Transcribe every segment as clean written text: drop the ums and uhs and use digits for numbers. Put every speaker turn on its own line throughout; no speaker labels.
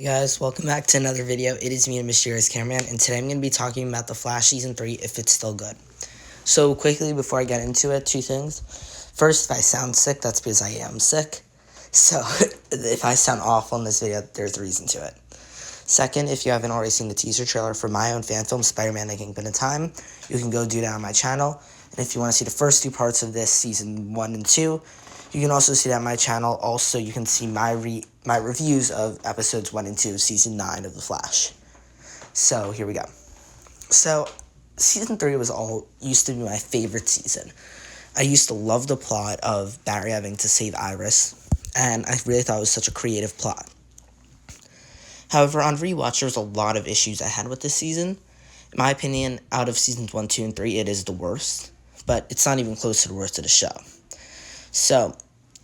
Hey guys, welcome back to another video. It is me, the Mysterious Cameraman, and today I'm going to be talking about The Flash Season 3, if it's still good. So, quickly, before I get into it, two things. First, if I sound sick, that's because I am sick. So, if I sound awful in this video, there's a reason to it. Second, if you haven't already seen the teaser trailer for my own fan film, Spider-Man: The Kingpin in Time, you can go do that on my channel. And if you want to see the first two parts of this, Season 1 and 2, you can also see that on my channel. Also, you can see my reviews of episodes 1 and 2 of Season 9 of The Flash. So, here we go. So, Season 3 used to be my favorite season. I used to love the plot of Barry having to save Iris, and I really thought it was such a creative plot. However, on rewatch, there's a lot of issues I had with this season. In my opinion, out of Seasons 1, 2, and 3, it is the worst, but it's not even close to the worst of the show. So,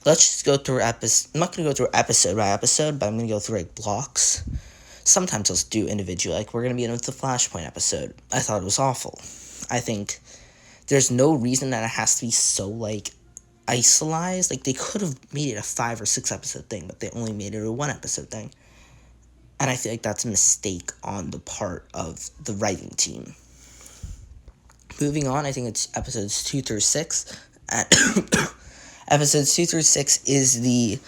let's just go through I'm not going to go through episode by episode, but I'm going to go through, blocks. Sometimes I'll do individual, we're going to be in the Flashpoint episode. I thought it was awful. I think there's no reason that it has to be so, isolated. They could have made it a 5 or 6 episode thing, but they only made it a 1 episode thing. And I feel like that's a mistake on the part of the writing team. Moving on, I think it's episodes 2 through 6. Episodes 2 through 6 is the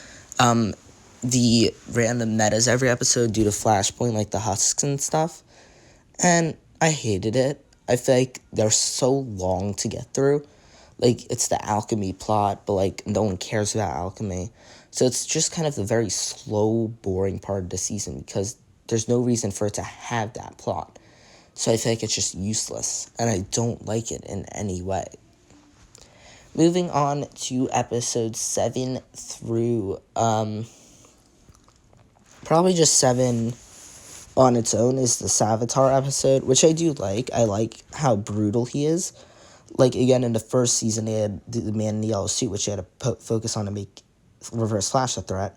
random metas every episode due to Flashpoint, the husks and stuff. And I hated it. I feel like they're so long to get through. It's the alchemy plot, but, no one cares about alchemy. So it's just kind of the very slow, boring part of the season because there's no reason for it to have that plot. So I feel like it's just useless, and I don't like it in any way. Moving on to episodes 7 through, probably just 7 on its own is the Savitar episode, which I do like. I like how brutal he is. Again, in the first season, they had the man in the yellow suit, which they had to focus on to make Reverse Flash a threat.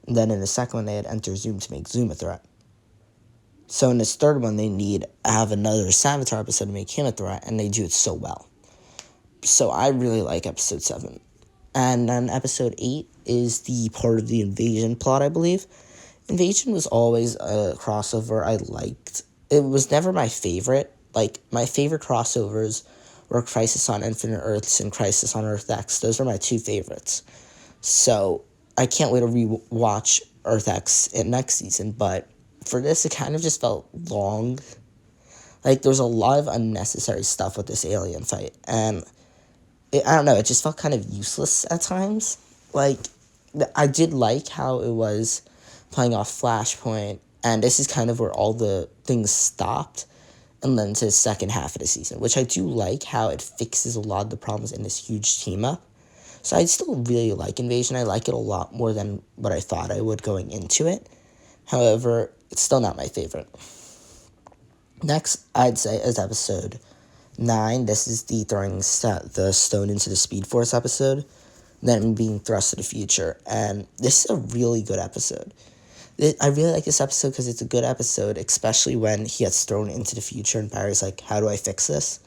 And then in the second one, they had Enter Zoom to make Zoom a threat. So in this third one, they have another Savitar episode to make him a threat, and they do it so well. So I really like episode 7. And then episode 8 is the part of the Invasion plot, I believe. Invasion was always a crossover I liked. It was never my favorite. My favorite crossovers were Crisis on Infinite Earths and Crisis on Earth X. Those are my 2 favorites. So I can't wait to rewatch Earth X in next season, but for this, it kind of just felt long. There's a lot of unnecessary stuff with this alien fight, and I don't know, it just felt kind of useless at times. I did like how it was playing off Flashpoint, and this is kind of where all the things stopped, and then to the second half of the season, which I do like how it fixes a lot of the problems in this huge team-up. So I still really like Invasion. I like it a lot more than what I thought I would going into it. However, it's still not my favorite. Next, I'd say, is episode 9. This is the throwing the stone into the Speed Force episode, then being thrust to the future. And this is a really good episode. I really like this episode because it's a good episode, especially when he gets thrown into the future and Barry's like, how do I fix this?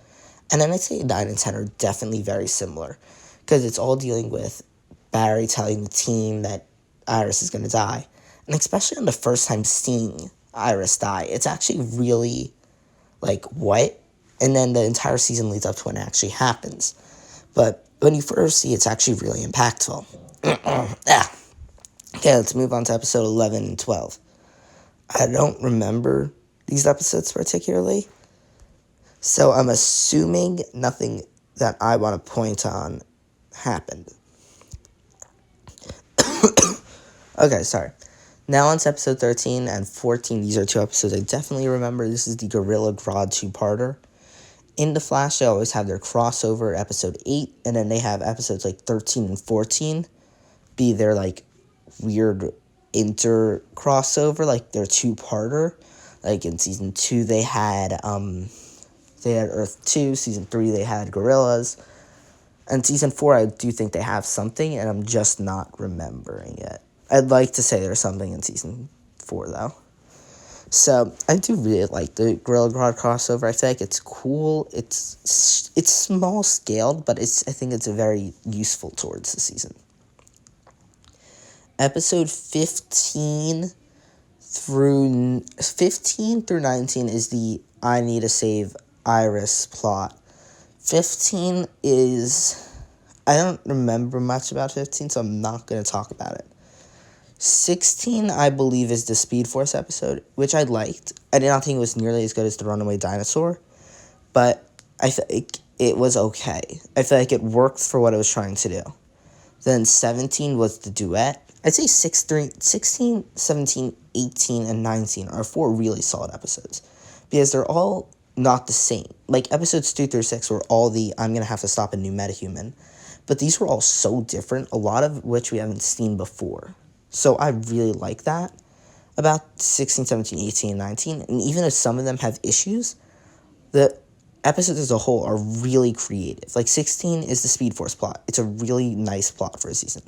And then I'd say 9 and 10 are definitely very similar because it's all dealing with Barry telling the team that Iris is going to die. And especially on the first time seeing Iris die, it's actually really, what? And then the entire season leads up to when it actually happens. But when you first see it, it's actually really impactful. Okay, let's move on to episode 11 and 12. I don't remember these episodes particularly, so I'm assuming nothing that I want to point on happened. Okay, sorry. Now on to episode 13 and 14. These are 2 episodes I definitely remember. This is the Gorilla Grodd 2-parter. In The Flash, they always have their crossover episode 8, and then they have episodes 13 and 14 be their, weird inter-crossover, their 2-parter. In Season 2, they had Earth 2. Season 3, they had Gorillas. And Season 4, I do think they have something, and I'm just not remembering it. I'd like to say there's something in Season 4, though. So, I do really like the Gorilla Grodd crossover. I feel like it's cool. It's small-scaled, but I think it's very useful towards the season. Episode 15 through 15 through 19 is the I need to save Iris plot. 15 is, I don't remember much about 15, so I'm not going to talk about it. 16, I believe, is the Speed Force episode, which I liked. I did not think it was nearly as good as the Runaway Dinosaur, but I think it was okay. I feel like it worked for what it was trying to do. Then 17 was the duet. I'd say 16, 17, 18, and 19 are 4 really solid episodes, because they're all not the same. Like, episodes 2 through 6 were all the I'm going to have to stop a new metahuman, but these were all so different, a lot of which we haven't seen before. So I really like that about 16, 17, 18, and 19. And even if some of them have issues, the episodes as a whole are really creative. Like, 16 is the Speed Force plot. It's a really nice plot for a season.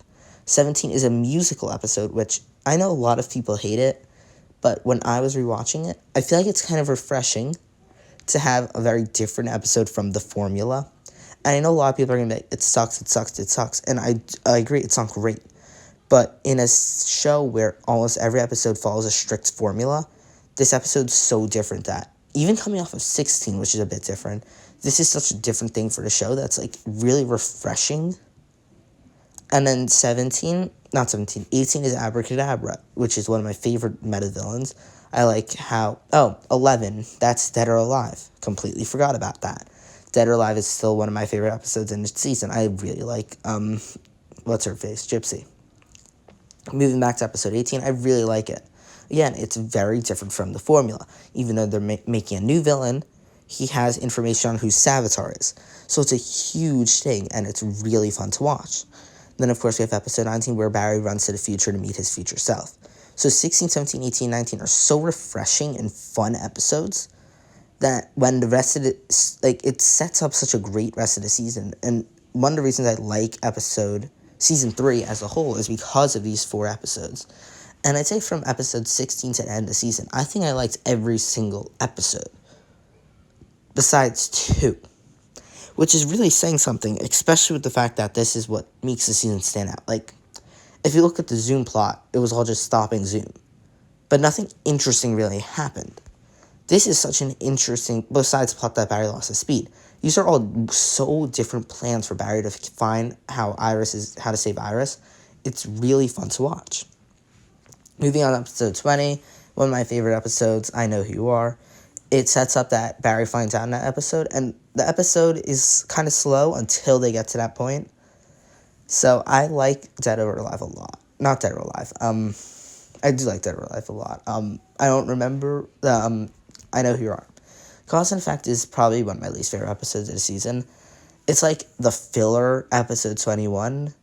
17 is a musical episode, which I know a lot of people hate it, but when I was rewatching it, I feel like it's kind of refreshing to have a very different episode from the formula. And I know a lot of people are going to be like, it sucks, it sucks, it sucks. And I agree, it's not great. But in a show where almost every episode follows a strict formula, this episode's so different that, even coming off of 16, which is a bit different, this is such a different thing for the show that's, like, really refreshing. And then 18 is Abracadabra, which is one of my favorite meta villains. I like how, 11, that's Dead or Alive. Completely forgot about that. Dead or Alive is still one of my favorite episodes in the season. I really like, what's her face? Gypsy. Moving back to episode 18, I really like it. Again, it's very different from the formula. Even though they're making a new villain, he has information on who Savitar is. So it's a huge thing, and it's really fun to watch. Then, of course, we have episode 19, where Barry runs to the future to meet his future self. So 16, 17, 18, 19 are so refreshing and fun episodes that when the rest of it, like, it sets up such a great rest of the season. And one of the reasons I like season 3 as a whole is because of these 4 episodes. And I'd say from episode 16 to the end of the season, I think I liked every single episode, besides 2, which is really saying something, especially with the fact that this is what makes the season stand out. Like, if you look at the Zoom plot, it was all just stopping Zoom, but nothing interesting really happened. This is such an interesting, besides the plot that Barry lost his speed, these are all so different plans for Barry to find how to save Iris. It's really fun to watch. Moving on to episode 20, one of my favorite episodes, I Know Who You Are. It sets up that Barry finds out in that episode, and the episode is kind of slow until they get to that point. So I like Dead or Alive a lot. Not Dead or Alive. I do like Dead or Alive a lot. I don't remember I Know Who You Are. Cause and Effect is probably one of my least favorite episodes of the season. It's like the filler episode 21.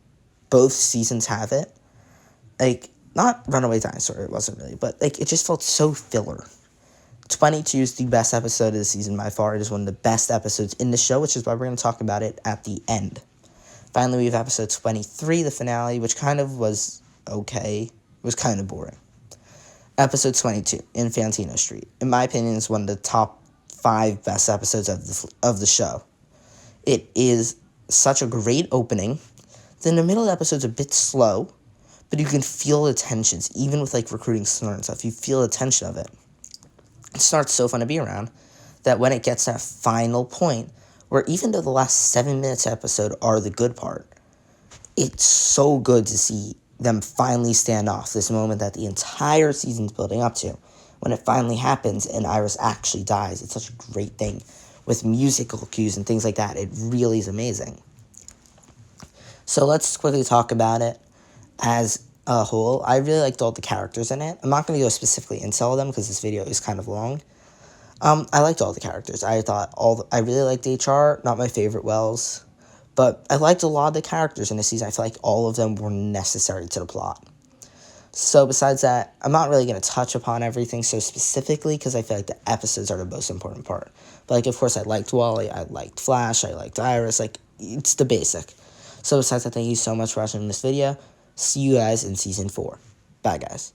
Both seasons have it. Like, not Runaway Dinosaur, it wasn't really, but, like, it just felt so filler. 22 is the best episode of the season by far. It is one of the best episodes in the show, which is why we're going to talk about it at the end. Finally, we have episode 23, the finale, which kind of was okay. It was kind of boring. Episode 22, Infantino Street. In my opinion, is one of the top 5 best episodes of the show. It is such a great opening. Then the middle of the episode's a bit slow, but you can feel the tensions, even with, like, recruiting Snort and stuff. You feel the tension of it. Snort's so fun to be around that when it gets to that final point, where even though the last 7 minutes episode are the good part, it's so good to see them finally stand off, this moment that the entire season's building up to. When it finally happens and Iris actually dies, it's such a great thing. With musical cues and things like that, it really is amazing. So let's quickly talk about it as a whole. I really liked all the characters in it. I'm not going to go specifically into all of them because this video is kind of long. I liked all the characters. I really liked HR, not my favorite Wells, but I liked a lot of the characters in this season. I feel like all of them were necessary to the plot. So besides that, I'm not really going to touch upon everything so specifically because I feel like the episodes are the most important part. But, like, of course, I liked Wally, I liked Flash, I liked Iris, like, it's the basic. So besides that, thank you so much for watching this video. See you guys in season 4. Bye, guys.